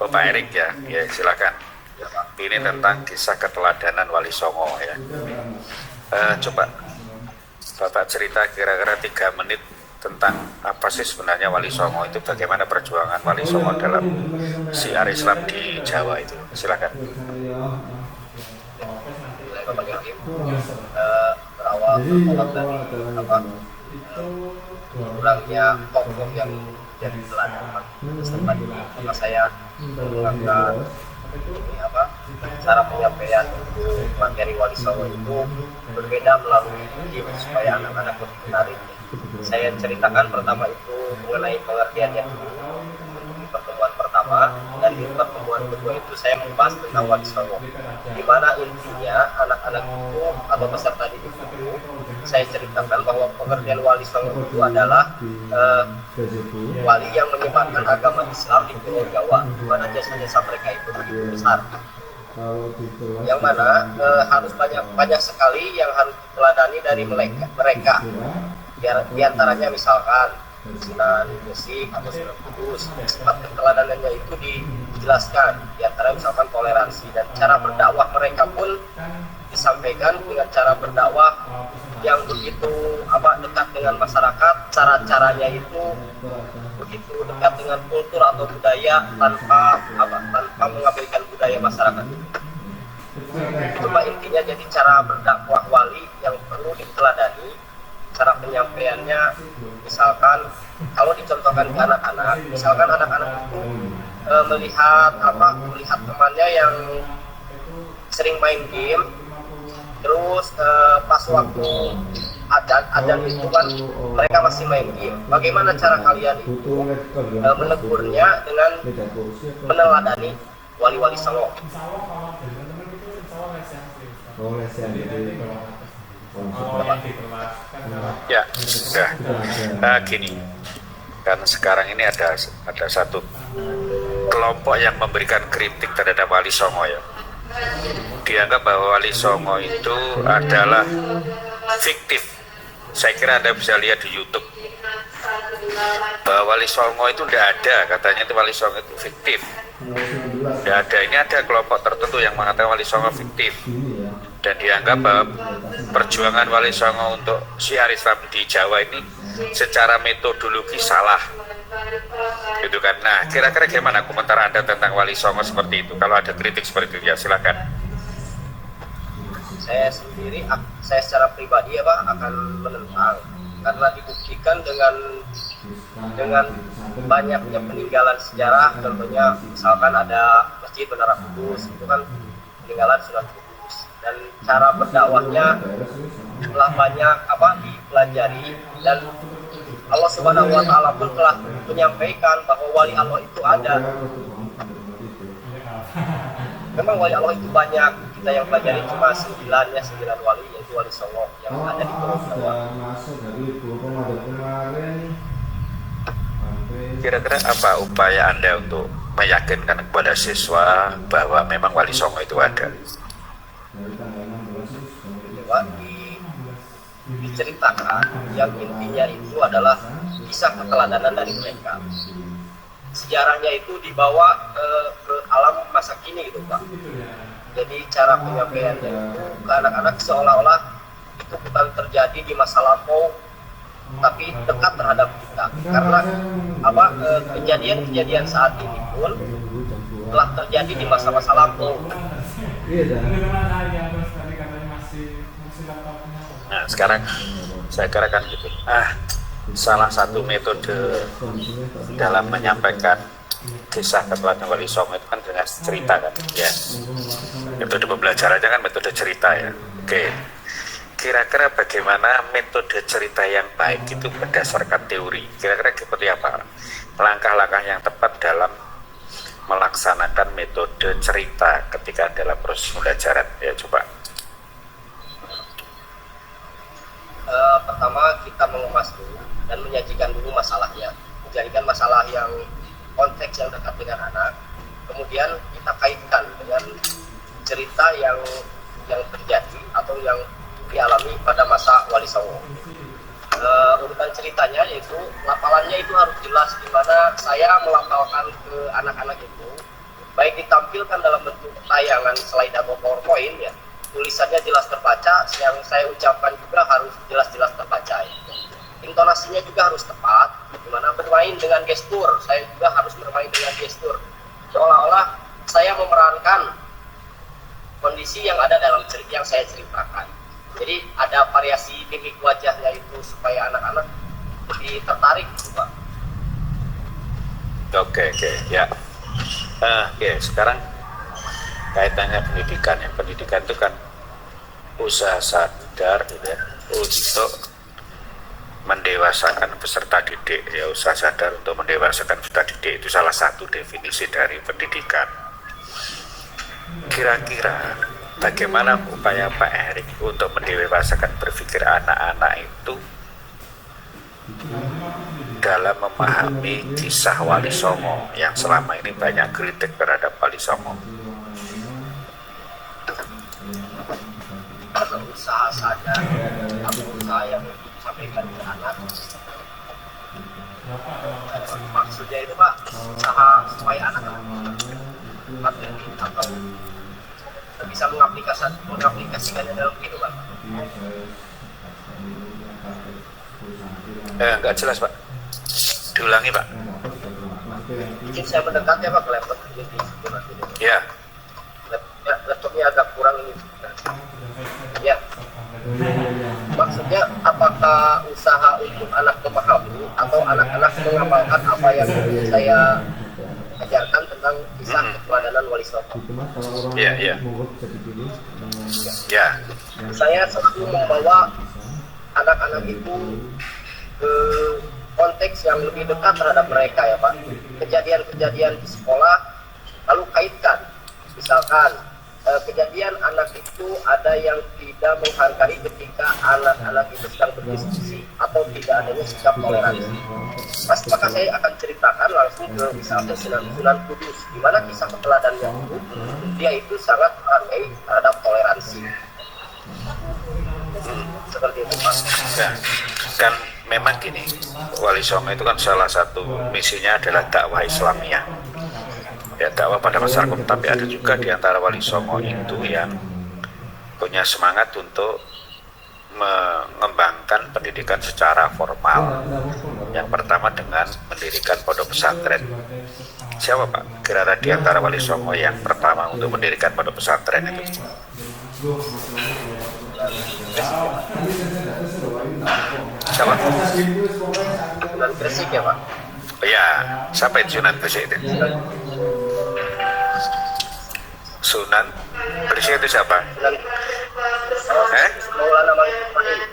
Oh, Pak Erik ya, ya silakan. Ini tentang kisah keteladanan Wali Songo ya. Coba Bapak cerita kira-kira 3 menit tentang apa sih sebenarnya Wali Songo itu, bagaimana perjuangan Wali Songo dalam syiar Islam di Jawa itu. Silakan. Berawal dari kurangnya tokoh yang jadi teladan tempat ini, maka saya mengangkat cara penyampaian materi Wali Songo itu berbeda melalui game supaya anak-anak lebih menarik. Saya ceritakan pertama itu mengenai pengertiannya di pertemuan pertama, dan di pertemuan kedua itu saya membahas tentang Wali Songo, di mana intinya anak-anak itu atau peserta didik itu saya ceritakan bahwa pengertian Wali Songo itu adalah wali yang menyebarkan agama Islam di Pulau Jawa, di mana jasa-jasa mereka itu begitu besar, yang mana harus banyak sekali yang harus diteladani dari mereka. Di antaranya misalkan Sunan Gresik atau Sunan Kudus, sifat keteladanannya itu dijelaskan. Di antara misalkan toleransi, dan cara berdakwah mereka pun disampaikan dengan cara berdakwah yang begitu dekat dengan masyarakat. Cara-caranya itu begitu dekat dengan kultur atau budaya tanpa mengabaikan budaya masyarakat itu. Itu intinya. Jadi cara berdakwah wali yang perlu diteladani. Cara penyampaiannya, misalkan kalau dicontohkan ke anak-anak, misalkan anak-anak itu melihat temannya yang sering main game, terus pas waktu adzan itu kan mereka masih main game. Bagaimana cara kalian itu menegurnya dengan meneladani wali-wali Songo? Ya, sudah. Gini, kan sekarang ini ada satu kelompok yang memberikan kritik terhadap Wali Songo ya. Dianggap bahwa Wali Songo itu adalah fiktif. Saya kira Anda bisa lihat di YouTube bahwa Wali Songo itu tidak ada, katanya itu Wali Songo itu fiktif. Tidak ada. Ini ada kelompok tertentu yang mengatakan Wali Songo fiktif, dan dianggap bahwa perjuangan Wali Songo untuk syiar Islam di Jawa ini secara metodologi salah, gitu kan. Nah, kira-kira gimana komentar Anda tentang Wali Songo seperti itu? Kalau ada kritik seperti itu ya silakan. Saya sendiri, saya secara pribadi akan menentang, karena dibuktikan dengan banyaknya peninggalan sejarah. Contohnya misalkan ada Masjid Menara Kudus, itu kan peninggalan Sunan Kudus, dan cara berdakwahnya telah banyak dipelajari, dan Allah Subhanahu wa Ta'ala pun telah menyampaikan bahwa wali Allah itu ada. Memang wali Allah itu banyak, kita yang pelajari cuma 9 wali, yaitu Wali Songo yang ada di Pulau Jawa. Kira-kira apa upaya Anda untuk meyakinkan kepada siswa bahwa memang Wali Songo itu ada? Diceritakan yang intinya itu adalah kisah keteladanan dari mereka. Sejarahnya itu dibawa ke alam masa kini gitu Pak. Jadi cara penyampaiannya itu ke anak-anak seolah-olah itu bukan terjadi di masa lampau, tapi dekat terhadap kita. Karena kejadian-kejadian saat ini pun telah terjadi di masa-masa lampau. Nah, sekarang saya kira kan gitu. Salah satu metode dalam menyampaikan kisah keteladanan Wali Songo itu kan dengan cerita kan, ya. Metode pembelajarannya kan metode cerita ya. Oke. Kira-kira bagaimana metode cerita yang baik itu berdasarkan teori? Kira-kira seperti apa langkah-langkah yang tepat dalam melaksanakan metode cerita ketika dalam proses pembelajaran? Ya, coba. Pertama kita mengemas dulu dan menyajikan dulu masalahnya, menjadikan masalah yang konteks yang dekat dengan anak, kemudian kita kaitkan dengan cerita yang terjadi atau yang dialami pada masa Wali Songo. Urutan ceritanya yaitu lapalannya itu harus jelas, di mana saya melafalkan ke anak-anak itu baik ditampilkan dalam bentuk tayangan slide atau PowerPoint ya, tulisannya jelas terbaca, yang saya ucapkan juga harus jelas-jelas terbaca ya. Intonasinya juga harus tepat, dimana bermain dengan gestur, saya juga harus bermain dengan gestur, seolah-olah saya memerankan kondisi yang ada dalam cerita yang saya ceritakan. Jadi ada variasi mimik wajahnya itu supaya anak-anak lebih tertarik, Pak. Oke, ya. Oke, sekarang kaitannya pendidikan ya. Pendidikan itu kan usaha sadar gitu ya, untuk mendewasakan peserta didik ya. Usaha sadar untuk mendewasakan peserta didik itu salah satu definisi dari pendidikan. Kira-kira bagaimana upaya Pak Erik untuk mendewasakan berpikir anak-anak itu dalam memahami kisah Wali Songo yang selama ini banyak kritik terhadap Wali Songo? Usaha sadar atau usaha yang disampaikan ke anak, maksudnya itu Pak, usaha supaya anak-anak atau bisa mengaplikasikannya dalam kehidupan. Enggak jelas Pak, diulangi Pak. Mungkin saya mendekat ya Pak ke laptop ini. Ya. Laptopnya agak kurang ini. Ya. Maksudnya apakah usaha untuk anak memahami atau anak-anak mengamalkan apa yang saya ajarkan tentang kisah keteladanan Wali Songo? Ya. Saya selalu membawa anak-anak itu ke konteks yang lebih dekat terhadap mereka ya Pak. Kejadian-kejadian di sekolah lalu kaitkan. Misalkan kejadian anak itu ada yang tidak menghargai ketika anak-anak itu sedang berdiskusi atau tidak adanya sikap toleransi. Maka saya akan ceritakan langsung ke misalnya Sunan Kudus, di mana kisah keteladannya itu dia itu sangat menghargai terhadap toleransi. Seperti itu Pak. Ya, kan memang gini, Wali Songo itu kan salah satu misinya adalah dakwah Islamiyah. Ya, dakwah pada masyarakat, tapi ada juga di antara Wali Songo itu yang punya semangat untuk mengembangkan pendidikan secara formal. Yang pertama dengan mendirikan pondok pesantren. Siapa Pak kira-kira di antara Wali Songo yang pertama untuk mendirikan pondok pesantren itu? Siapa? Sunan Gresik ya Pak? Ya, siapa itu Sunan Gresik itu? Sunan Gresik itu siapa? Maulana Malik Ibrahim.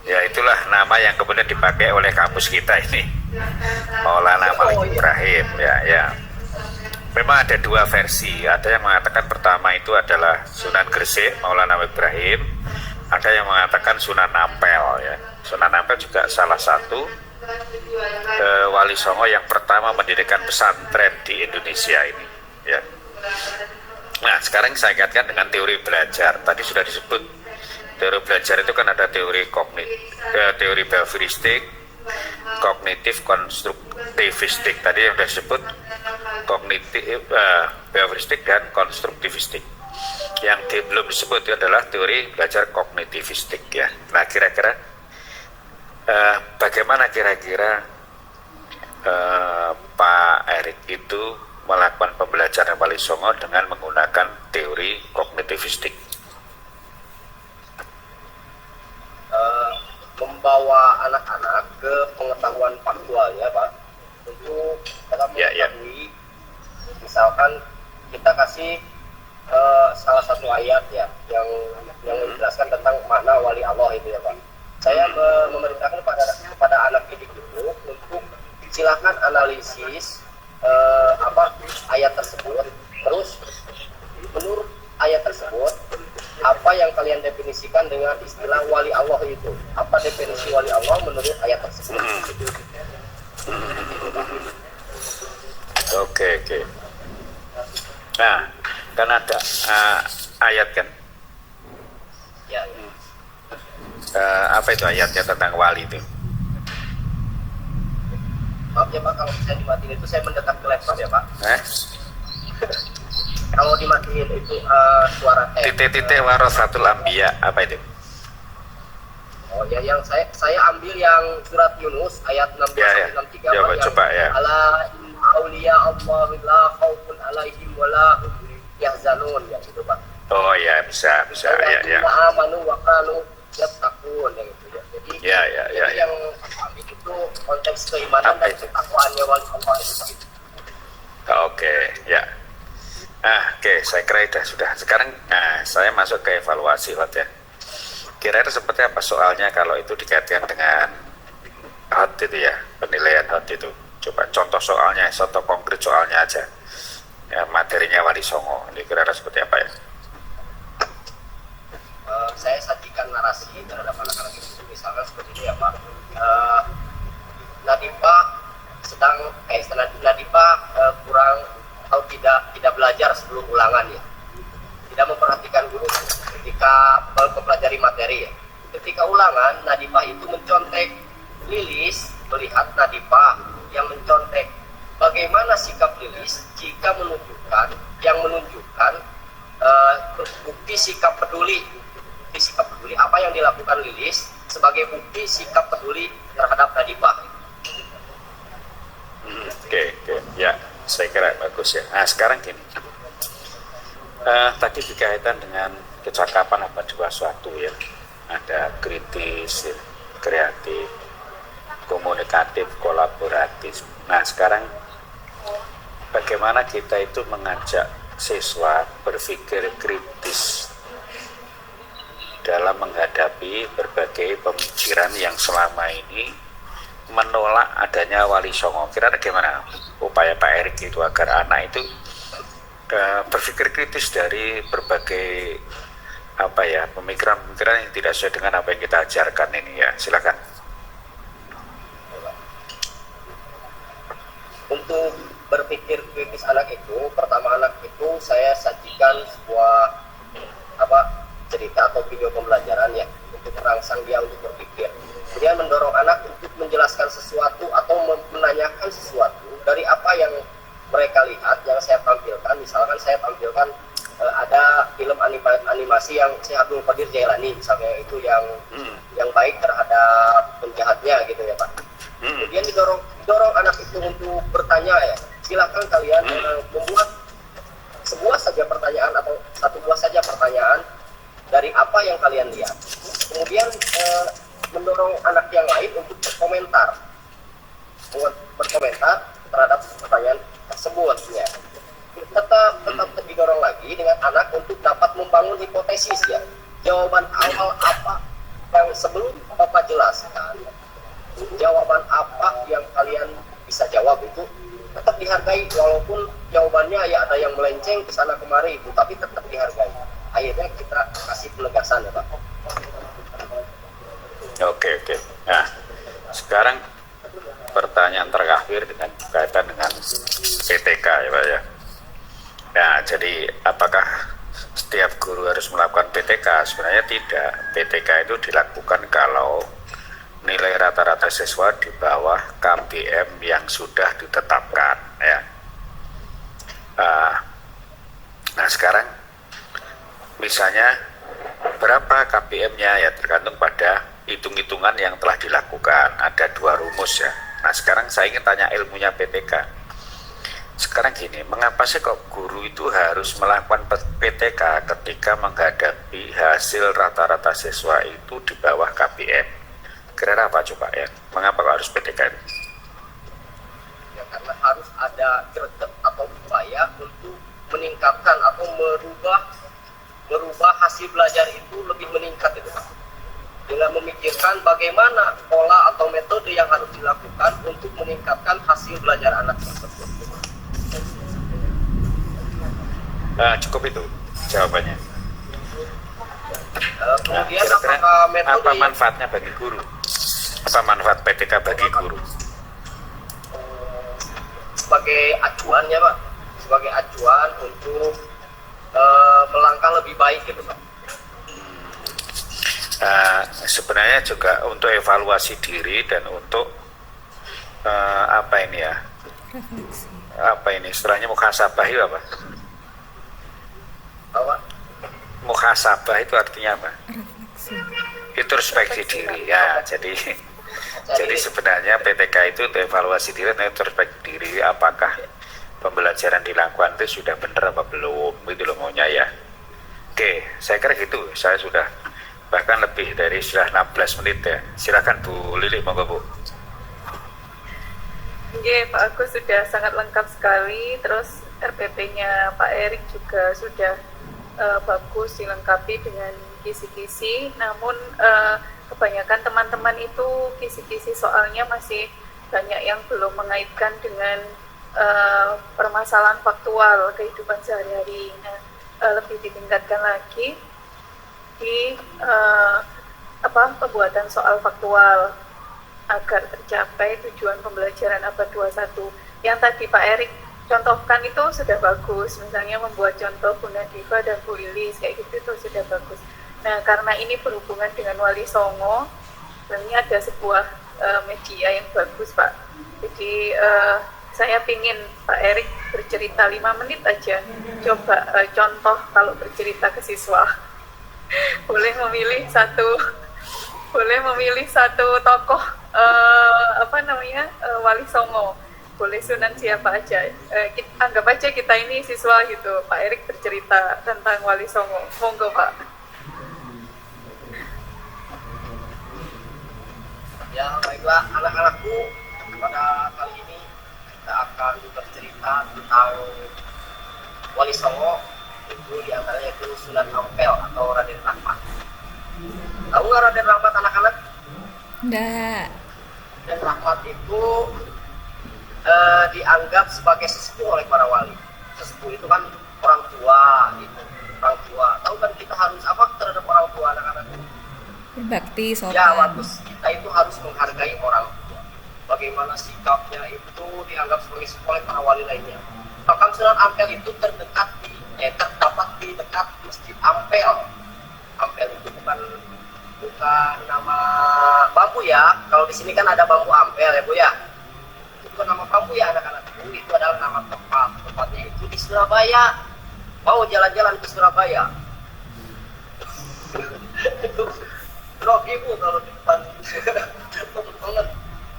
Ya itulah nama yang kemudian dipakai oleh kampus kita ini, Maulana Malik Ibrahim. Ya. Memang ada dua versi. Ada yang mengatakan pertama itu adalah Sunan Gresik, Maulana Malik Ibrahim. Ada yang mengatakan Sunan Ampel. Ya. Sunan Ampel juga salah satu Wali Songo yang pertama mendirikan pesantren di Indonesia ini. Ya. Nah, sekarang saya kaitkan dengan teori belajar. Tadi sudah disebut teori belajar itu kan ada teori teori behavioristik, kognitif konstruktivistik. Tadi yang sudah disebut kognitif, behavioristik dan konstruktivistik. Yang belum disebut itu adalah teori belajar kognitivistik ya. Nah, kira-kira bagaimana kira-kira Pak Erik itu melakukan pembelajaran Wali Songo dengan menggunakan teori kognitivistik? Membawa anak-anak ke pengetahuan faktual ya Pak, untuk dalam mengetahui misalkan kita kasih salah satu ayat ya yang menjelaskan tentang makna wali Allah itu ya Pak. Saya memerintahkan kepada anak didik itu untuk silakan analisis ayat tersebut, terus menurut ayat tersebut apa yang kalian definisikan dengan istilah wali Allah itu, apa definisi wali Allah menurut ayat tersebut. Oke. Nah, kan ada ayat kan ya. Apa itu ayatnya tentang wali itu? maaf ya Pak, kalau saya dimatiin itu saya mendekat ke laptop ya Pak. Eh? Kalau dimatiin itu suara Titik-titik warasatul anbiya, apa itu? Oh ya, yang saya ambil yang surat Yunus ayat 16 Ya, ya. 63 Ya, Pak, yang coba ya. ala auliya Allah la khaufun alaihim wala hum yahzanun, ya gitu Pak. Oh ya, bisa ya. Amanu wa kanu yattaqun, ya gitu ya. Jadi Ya. yang ambil itu konteks keimanan dan ketakwaannya wali Allah itu. Oke, ya. Oke, saya kira sudah. Sekarang saya masuk ke evaluasi, Wat ya. Kira-kira seperti apa soalnya kalau itu dikaitkan dengan HOT itu ya, penilaian HOT itu. Coba contoh soalnya, contoh konkret soalnya aja. Ya, materinya Wali Songo, ini kira-kira seperti apa ya? Saya sajikan narasi terhadap anak-anak itu, misalnya seperti ini ya Pak. Nadipa kurang atau tidak belajar sebelum ulangan ya, tidak memperhatikan guru ketika mempelajari materi ya. Ketika ulangan, Nadipah itu mencontek Lilis, melihat Nadipah yang mencontek. Bagaimana sikap Lilis jika menunjukkan bukti sikap peduli apa yang dilakukan Lilis sebagai bukti sikap peduli terhadap Nadipah. Oke, ya, saya kira bagus ya. Nah, sekarang gini, tadi berkaitan dengan kecakapan apa dua suatu ya, ada kritis, ya, kreatif, komunikatif, kolaboratif. Nah, sekarang bagaimana kita itu mengajak siswa berpikir kritis dalam menghadapi berbagai pemikiran yang selama ini menolak adanya Wali Songo. Kira-kira gimana upaya Pak Erik itu agar anak itu berpikir kritis dari berbagai pemikiran-pemikiran yang tidak sesuai dengan apa yang kita ajarkan ini ya. Silakan. Untuk berpikir kritis anak itu, pertama anak itu saya sajikan sebuah cerita atau video pembelajaran ya, untuk merangsang dia untuk berpikir. Kemudian mendorong anak untuk menjelaskan sesuatu atau menanyakan sesuatu dari apa yang mereka lihat yang saya tampilkan. Misalkan saya tampilkan ada film animasi yang Syekh Abdul Qadir Jailani misalnya, itu yang baik terhadap penjahatnya gitu ya Pak. Kemudian didorong anak itu untuk bertanya ya. Silakan kalian membuat sebuah saja pertanyaan atau satu buah saja pertanyaan dari apa yang kalian lihat. Kemudian mendorong anak yang lain untuk berkomentar terhadap pertanyaan tersebut ya. Tetap didorong lagi dengan anak untuk dapat membangun hipotesis ya. Jawaban awal apa yang sebelum Bapak jelaskan, jawaban apa yang kalian bisa jawab itu tetap dihargai, walaupun jawabannya ya ada yang melenceng ke sana kemari itu, tapi tetap dihargai. Akhirnya kita kasih penegasan ya Pak. Oke. Nah, sekarang pertanyaan terakhir dengan kaitan dengan PTK ya Pak ya. Nah, jadi apakah setiap guru harus melakukan PTK? Sebenarnya tidak. PTK itu dilakukan kalau nilai rata-rata siswa di bawah KPM yang sudah ditetapkan ya. Nah, sekarang misalnya berapa KPM-nya ya tergantung pada hitung-hitungan yang telah dilakukan. Ada dua rumus ya. Nah, sekarang saya ingin tanya ilmunya PTK. Sekarang gini, mengapa sih kok guru itu harus melakukan PTK ketika menghadapi hasil rata-rata siswa itu di bawah KPM? Kira-kira apa coba ya? Mengapa kok harus PTK? Ya, karena harus ada greget atau upaya untuk meningkatkan atau merubah hasil belajar itu lebih meningkat itu Pak. Dengan memikirkan bagaimana pola atau metode yang harus dilakukan untuk meningkatkan hasil belajar anak tersebut. Cukup itu jawabannya. Kemudian apa manfaatnya bagi guru? Apa manfaat PTK bagi guru? Sebagai acuan ya Pak, sebagai acuan untuk melangkah lebih baik gitu Pak. Sebenarnya juga untuk evaluasi diri dan untuk apa ini ya? Refleksi. Apa ini istilahnya muhasabah itu apa? Bahwa Muhasabah itu artinya apa? Refleksi. Introspeksi diri ya. Jadi sebenarnya PTK itu untuk evaluasi diri dan introspeksi diri, apakah pembelajaran dilakukan itu sudah benar apa belum, itu loh maunya ya. Oke, saya kira gitu. Saya sudah bahkan lebih dari sudah 16 menit ya. Silakan Bu Lili, monggo Bu. Oke, Pak Agus sudah sangat lengkap sekali. Terus RPP-nya Pak Erik juga sudah bagus dilengkapi dengan kisi-kisi. Namun kebanyakan teman-teman itu kisi-kisi soalnya masih banyak yang belum mengaitkan dengan permasalahan faktual kehidupan sehari-hari. Nah, lebih ditingkatkan lagi di pembuatan soal faktual agar tercapai tujuan pembelajaran abad 21. Yang tadi Pak Erik contohkan itu sudah bagus, misalnya membuat contoh Bu Nadifa dan Bu Lilis kayak gitu itu sudah bagus. Nah, karena ini berhubungan dengan Wali Songo, sebenarnya ada sebuah media yang bagus Pak. Jadi saya pingin Pak Erik bercerita 5 menit aja, coba contoh kalau bercerita ke siswa. boleh memilih satu tokoh Wali Songo, boleh Sunan siapa aja, anggap aja kita ini siswa gitu. Pak Erik bercerita tentang Wali Songo, monggo Pak. ya baiklah anak-anakku, pada kali ini kita akan bercerita tentang Wali Songo, itu diantaranya itu Sunan Ampel atau Raden Rahmat. Tahu nggak Raden Rahmat anak-anak? Enggak. Raden Rahmat itu dianggap sebagai sesepuh oleh para wali. Sesepuh itu kan orang tua gitu. Orang tua. Tahu kan kita harus apa terhadap orang tua anak-anak? Berbakti, sopan. Ya, bagus. Kita itu harus menghargai orang tua. Bagaimana sikapnya itu dianggap sebagai sesepuh oleh para wali lainnya. Makam Sunan Ampel itu terdapat di dekat Masjid Ampel. Ampel itu bukan nama bambu ya. Kalau di sini kan ada bambu ampel ya Bu ya. Itu bukan nama bambu ya anak-anak. Itu adalah nama tempat. Tempatnya itu di Surabaya. Mau jalan-jalan ke Surabaya. Itu drop ibu kalau di depan. Banget.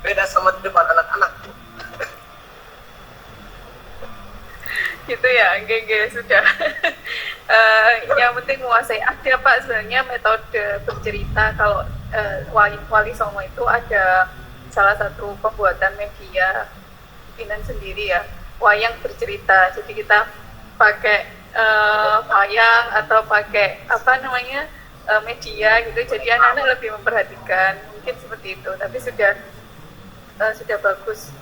Beda sama di depan anak-anak. Gitu ya, GG sudah. Yang penting menguasai. Ada Pak sebenarnya metode bercerita. Kalau Wali Songo itu ada salah satu pembuatan media bikinan sendiri ya, wayang bercerita. Jadi kita pakai wayang atau pakai media gitu. Jadi anak-anak lebih memperhatikan, mungkin seperti itu. Tapi sudah bagus.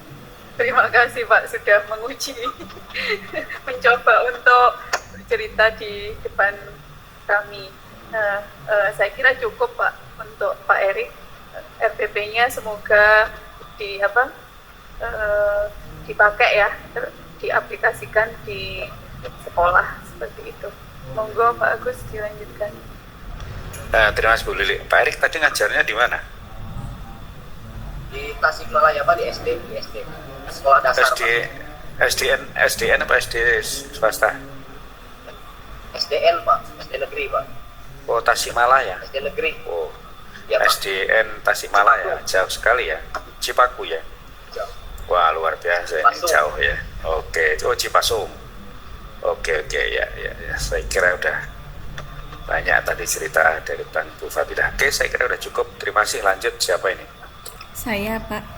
Terima kasih Pak sudah menguji, mencoba untuk bercerita di depan kami. Nah, saya kira cukup Pak untuk Pak Erik. RPP-nya semoga dipakai ya, diaplikasikan di sekolah seperti itu. Monggo Pak Agus dilanjutkan. Terima kasih Bu Lili. Pak Erik tadi ngajarnya di mana? Di Tasikmalaya Pak, di SD. Sekolah dasar SDN apa SD swasta? SDN Pak, SD negeri Pak. Oh, Tasikmalaya. SD negeri. Oh, Ya, Pak. SDN Tasikmalaya, jauh sekali ya. Cipaku ya. Jauh. Wah, luar biasa ini, Cipasung. jauh ya. Oke, oh Cipasung. Oke, ya. Saya kira udah banyak tadi cerita dari Bu Fadilah. Oke, saya kira udah cukup. Terima kasih. Lanjut, siapa ini? Saya, Pak.